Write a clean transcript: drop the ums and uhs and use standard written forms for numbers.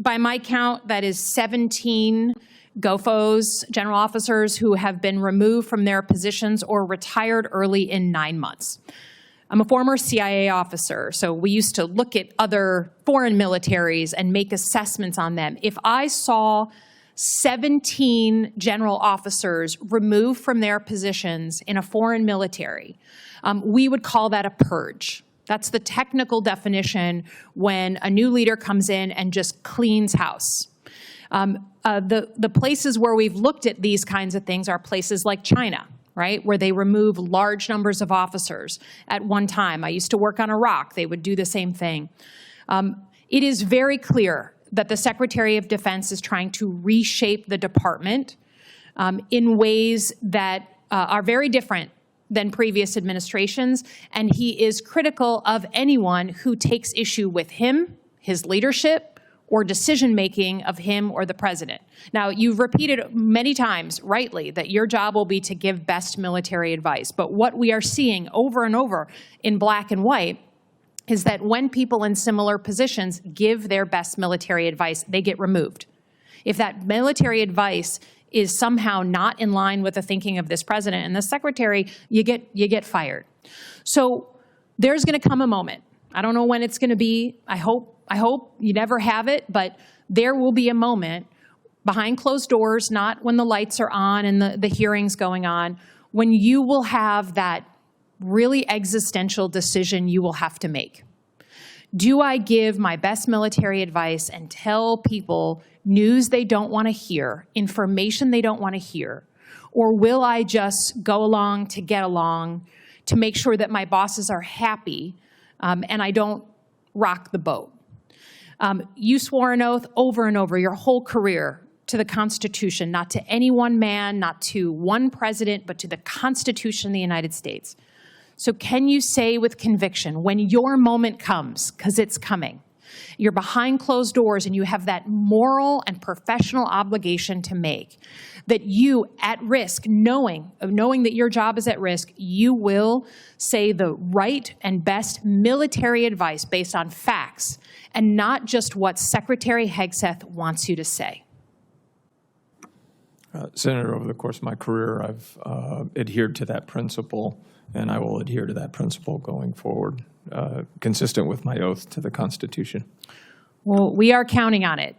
by my count, that is 17 GOFOs, general officers, who have been removed from their positions or retired early in 9 months. I'm a former CIA officer, so we used to look at other foreign militaries and make assessments on them. If I saw 17 general officers removed from their positions in a foreign military, we would call that a purge. That's the technical definition when a new leader comes in and just cleans house. The places where we've looked at these kinds of things are places like China, right, where they remove large numbers of officers at one time. I used to work on Iraq. They would do the same thing. It is very clear that the Secretary of Defense is trying to reshape the department in ways that are very different than previous administrations, and he is critical of anyone who takes issue with him, his leadership, or decision-making of him or the president. Now, you've repeated many times, rightly, that your job will be to give best military advice, but what we are seeing over and over in black and white is that when people in similar positions give their best military advice, they get removed. If that military advice is somehow not in line with the thinking of this president and the secretary, you get fired. So there's going to come a moment. I don't know when it's going to be. I hope you never have it, but there will be a moment behind closed doors, not when the lights are on and the hearings going on, when you will have that really existential decision you will have to make. Do I give my best military advice and tell people news they don't want to hear, information they don't want to hear, or will I just go along to get along to make sure that my bosses are happy and I don't rock the boat? You swore an oath over and over your whole career to the Constitution, not to any one man, not to one president, but to the Constitution of the United States. So can you say with conviction, when your moment comes, because it's coming, you're behind closed doors and you have that moral and professional obligation to make, that you, at risk, knowing that your job is at risk, you will say the right and best military advice based on facts and not just what Secretary Hegseth wants you to say? Senator, over the course of my career, I've adhered to that principle, and I will adhere to that principle going forward, consistent with my oath to the Constitution. Well, we are counting on it.